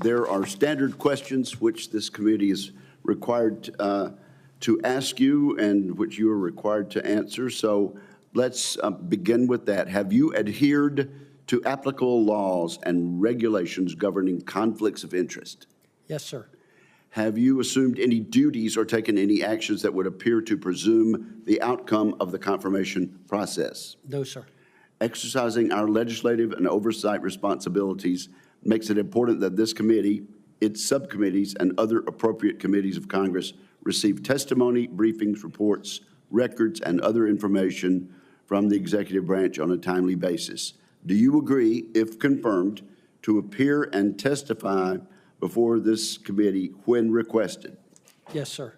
There are standard questions which this committee is required to ask you and which you are required to answer. So let's begin with that. Have you adhered to applicable laws and regulations governing conflicts of interest? Yes, sir. Have you assumed any duties or taken any actions that would appear to presume the outcome of the confirmation process? No, sir. Exercising our legislative and oversight responsibilities makes it important that this committee, its subcommittees, and other appropriate committees of Congress receive testimony, briefings, reports, records, and other information from the executive branch on a timely basis. Do you agree, if confirmed, to appear and testify before this committee when requested? Yes, sir.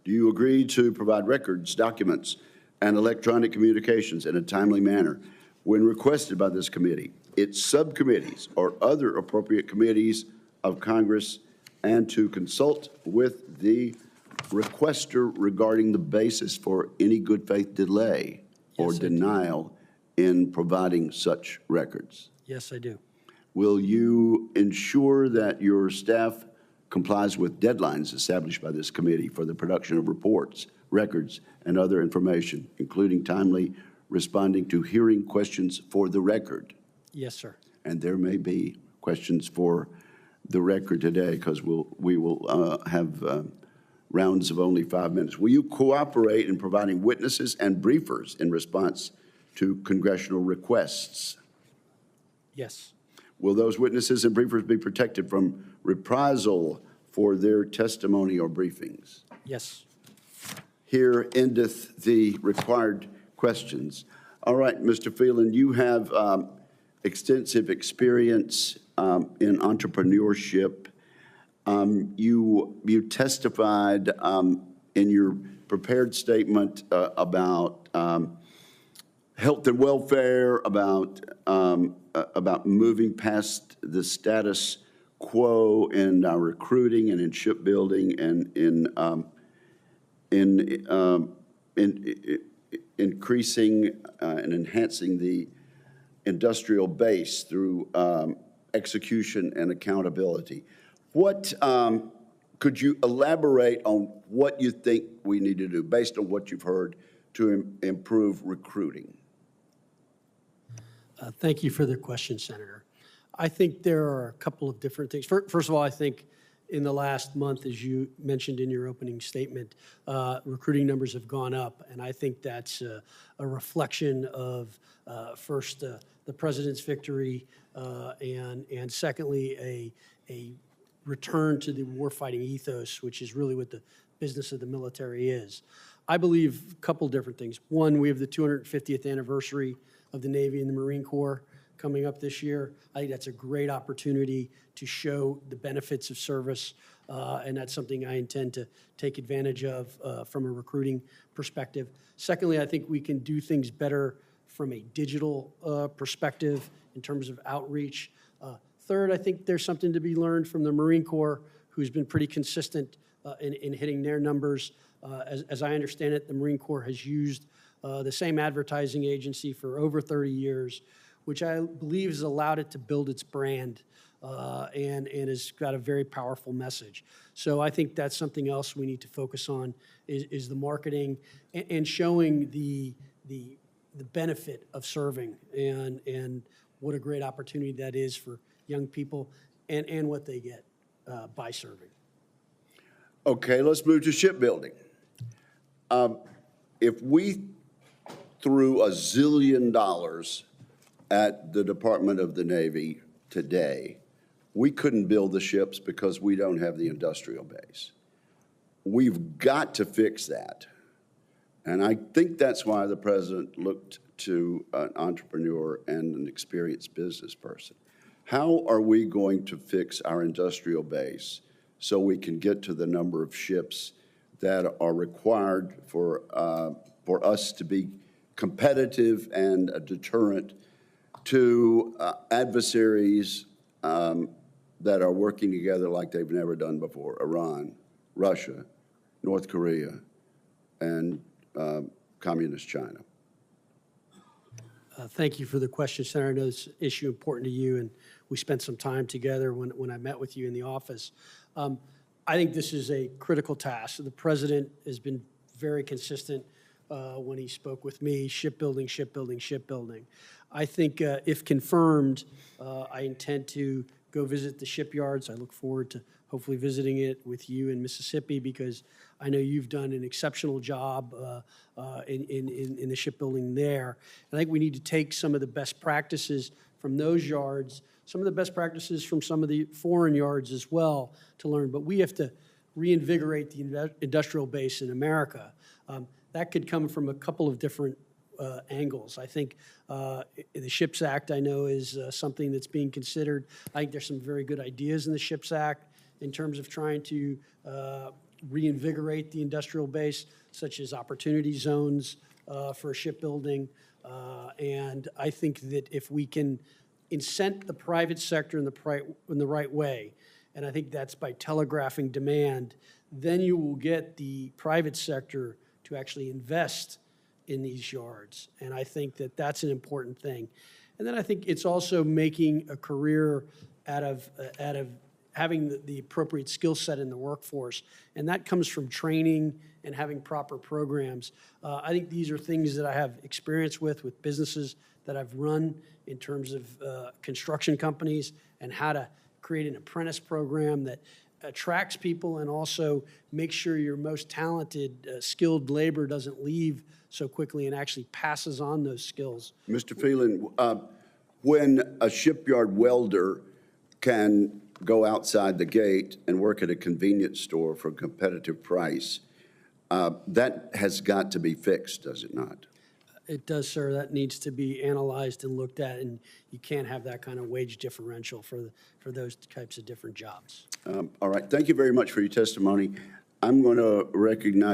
Do you agree to provide records, documents, and electronic communications in a timely manner when requested by this committee, its subcommittees, or other appropriate committees of Congress, and to consult with the requester regarding the basis for any good faith delay or denial in providing such records? Yes, I do. Will you ensure that your staff complies with deadlines established by this committee for the production of reports, records, and other information, including timely responding to hearing questions for the record? Yes, sir. And there may be questions for the record today because we will have rounds of only 5 minutes. Will you cooperate in providing witnesses and briefers in response to congressional requests? Yes. Will those witnesses and briefers be protected from reprisal for their testimony or briefings? Yes. Here endeth the required questions. All right, Mr. Phelan, you have extensive experience in entrepreneurship. You testified in your prepared statement about health and welfare, about moving past the status quo in recruiting and in shipbuilding and in increasing and enhancing the industrial base through execution and accountability. What could you elaborate on what you think we need to do based on what you've heard to improve recruiting? Thank you for the question, Senator. I think there are a couple of different things. First of all, I think in the last month, as you mentioned in your opening statement, recruiting numbers have gone up, and I think that's a reflection of first the president's victory, and secondly a return to the warfighting ethos, which is really what the business of the military is. I believe a couple different things. One, we have the 250th anniversary of the Navy and the Marine Corps coming up this year. I think that's a great opportunity to show the benefits of service, and that's something I intend to take advantage of from a recruiting perspective. Secondly, I think we can do things better from a digital perspective in terms of outreach. Third, I think there's something to be learned from the Marine Corps, who's been pretty consistent in hitting their numbers. As I understand it, the Marine Corps has used the same advertising agency for over 30 years, which I believe has allowed it to build its brand and has got a very powerful message. So I think that's something else we need to focus on is the marketing and showing the benefit of serving and what a great opportunity that is for young people and what they get by serving. Okay, let's move to shipbuilding. If we threw $1 zillion at the Department of the Navy today, we couldn't build the ships because we don't have the industrial base. We've got to fix that. And I think that's why the president looked to an entrepreneur and an experienced business person. How are we going to fix our industrial base so we can get to the number of ships that are required for us to be competitive and a deterrent to adversaries that are working together like they've never done before: Iran, Russia, North Korea, and Communist China? Thank you for the question, Senator. I know this issue important to you, and we spent some time together when I met with you in the office. I think this is a critical task. The president has been very consistent when he spoke with me, shipbuilding, shipbuilding, shipbuilding. I think if confirmed, I intend to go visit the shipyards. I look forward to hopefully visiting it with you in Mississippi, because I know you've done an exceptional job in the shipbuilding there. And I think we need to take some of the best practices from those yards, some of the best practices from some of the foreign yards as well to learn. But we have to reinvigorate the industrial base in America. That could come from a couple of different angles. I think the SHIPS Act, I know, is something that's being considered. I think there's some very good ideas in the SHIPS Act in terms of trying to reinvigorate the industrial base, such as opportunity zones for shipbuilding. And I think that if we can incent the private sector in the right way, and I think that's by telegraphing demand, then you will get the private sector to actually invest in these yards. And I think that that's an important thing. And then I think it's also making a career out of having the appropriate skill set in the workforce. And that comes from training and having proper programs. I think these are things that I have experience with businesses that I've run in terms of construction companies, and how to create an apprentice program that attracts people and also makes sure your most talented, skilled labor doesn't leave so quickly and actually passes on those skills. Mr. Phelan, when a shipyard welder can go outside the gate and work at a convenience store for a competitive price, that has got to be fixed, does it not? It does, sir. That needs to be analyzed and looked at, and you can't have that kind of wage differential for those types of different jobs. All right. Thank you very much for your testimony. I'm going to recognize